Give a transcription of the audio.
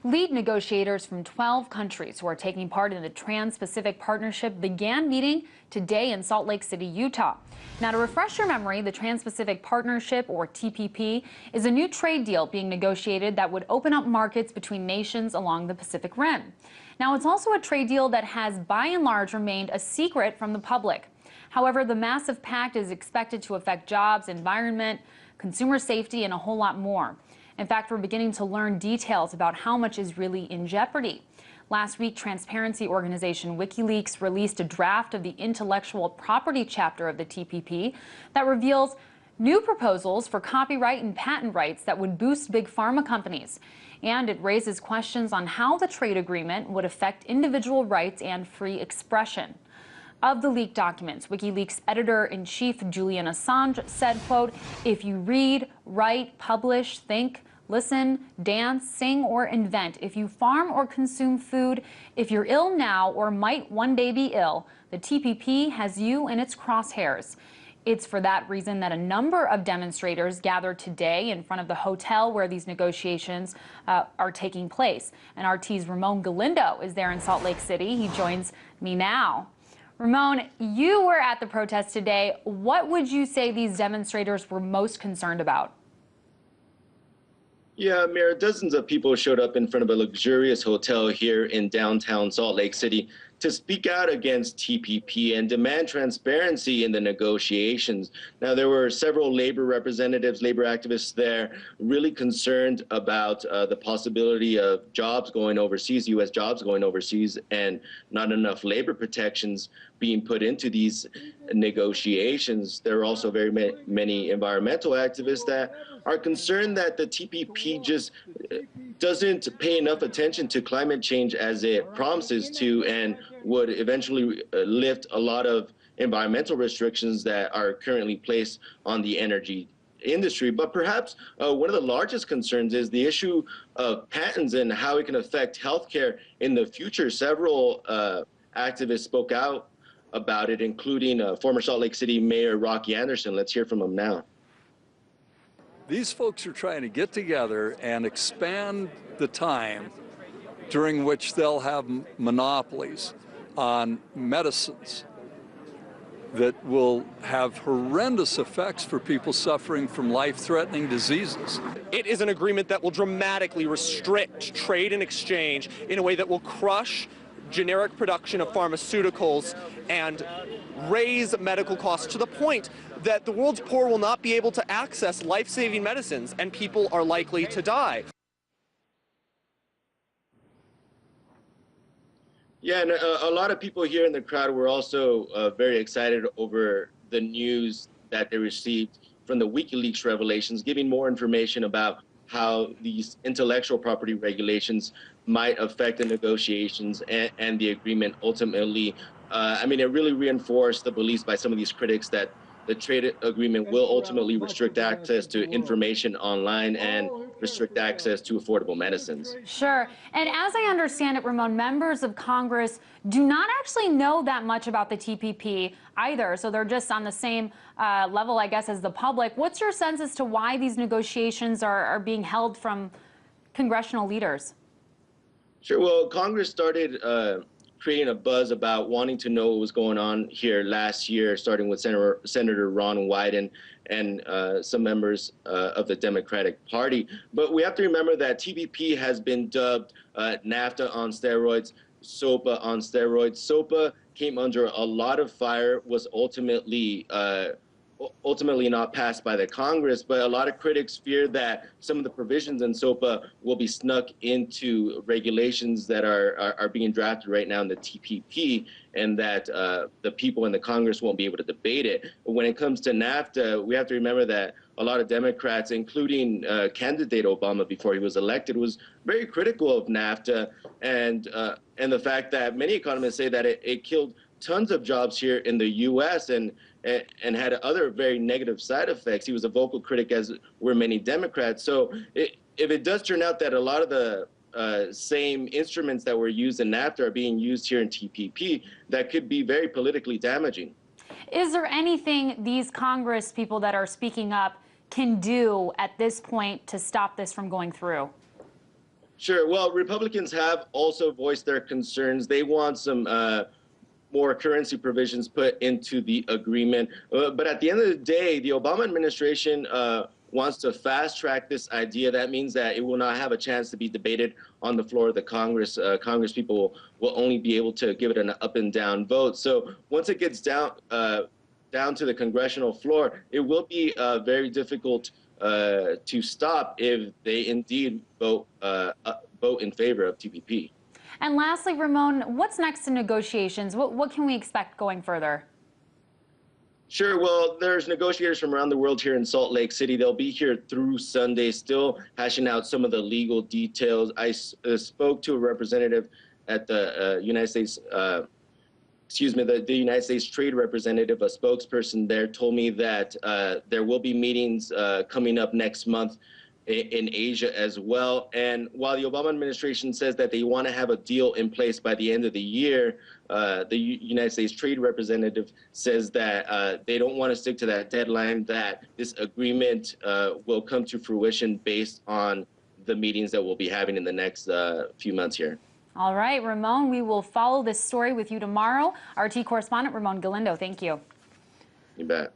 Lead negotiators from 12 countries who are taking part in the Trans-Pacific Partnership began meeting today in Salt Lake City, Utah. Now, to refresh your memory, the Trans-Pacific Partnership, or TPP, is a new trade deal being negotiated that would open up markets between nations along the Pacific Rim. Now, it's also a trade deal that has, by and large, remained a secret from the public. However, the massive pact is expected to affect jobs, environment, consumer safety, and a whole lot more. In fact, we're beginning to learn details about how much is really in jeopardy. Last week, transparency organization WikiLeaks released a draft of the intellectual property chapter of the TPP that reveals new proposals for copyright and patent rights that would boost big pharma companies. And it raises questions on how the trade agreement would affect individual rights and free expression. Of the leaked documents, WikiLeaks editor-in-chief Julian Assange said, quote, "If you read, write, publish, think, listen, dance, sing, or invent, if you farm or consume food, if you're ill now or might one day be ill, the TPP has you in its crosshairs." It's for that reason that a number of demonstrators gathered today in front of the hotel where these negotiations are taking place. And RT's Ramon Galindo is there in Salt Lake City. He joins me now. Ramon, you were at the protest today. What would you say these demonstrators were most concerned about? Yeah, Ameera, dozens of people showed up in front of a luxurious hotel here in downtown Salt Lake City to speak out against TPP and demand transparency in the negotiations. Now, there were several labor representatives, labor activists there, really concerned about the possibility of jobs going overseas, U.S. jobs going overseas, and not enough labor protections being put into these negotiations. There are also very many environmental activists that are concerned that the TPP just doesn't pay enough attention to climate change as it promises to, and would eventually lift a lot of environmental restrictions that are currently placed on the energy industry. But perhaps one of the largest concerns is the issue of patents and how it can affect healthcare in the future. Several activists spoke out about it, including former Salt Lake City Mayor Rocky Anderson. Let's hear from him now. These folks are trying to get together and expand the time during which they'll have monopolies on medicines that will have horrendous effects for people suffering from life-threatening diseases. It is an agreement that will dramatically restrict trade and exchange in a way that will crush generic production of pharmaceuticals and raise medical costs to the point that the world's poor will not be able to access life-saving medicines, and people are likely to die. Yeah, and a lot of people here in the crowd were also very excited over the news that they received from the WikiLeaks revelations, giving more information about how these intellectual property regulations might affect the negotiations and the agreement ultimately. I mean, it really reinforced the beliefs by some of these critics that the trade agreement will ultimately restrict access to information online and restrict access to affordable medicines. Sure. And as I understand it, Ramon, members of Congress do not actually know that much about the TPP either. So they're just on the same level, I guess, as the public. What's your sense as to why these negotiations are being held from congressional leaders? Sure. Well, Congress started creating a buzz about wanting to know what was going on here last year, starting with Senator Ron Wyden and some members of the Democratic Party. But we have to remember that TPP has been dubbed NAFTA on steroids, SOPA on steroids. SOPA came under a lot of fire, was ultimately not passed by the Congress, but a lot of critics fear that some of the provisions in SOPA will be snuck into regulations that are being drafted right now in the TPP, and that the people in the Congress won't be able to debate it. But when it comes to NAFTA, we have to remember that a lot of Democrats, including candidate Obama before he was elected, was very critical of NAFTA, and the fact that many economists say that it killed tons of jobs here in the U.S. and had other very negative side effects. He was a vocal critic, as were many Democrats. So if it does turn out that a lot of the same instruments that were used in NAFTA are being used here in TPP, that could be very politically damaging. Is there anything these Congress people that are speaking up can do at this point to stop this from going through? Sure. Well, Republicans have also voiced their concerns. They want some more currency provisions put into the agreement. But at the end of the day, the Obama administration wants to fast track this idea. That means that it will not have a chance to be debated on the floor of the Congress. Congress people will only be able to give it an up and down vote. So once it gets down to the congressional floor, it will be very difficult to stop if they indeed vote in favor of TPP. And lastly, Ramon, what's next in negotiations? What can we expect going further? Sure. Well, there's negotiators from around the world here in Salt Lake City. They'll be here through Sunday, still hashing out some of the legal details. I spoke to a representative at the United States, the United States Trade Representative, a spokesperson there, told me that there will be meetings coming up next month in Asia as well. And while the Obama administration says that they want to have a deal in place by the end of the year, the United States Trade Representative says that they don't want to stick to that deadline, that this agreement will come to fruition based on the meetings that we'll be having in the next few months here. All right, Ramon, we will follow this story with you tomorrow. RT correspondent Ramon Galindo, thank you. You bet.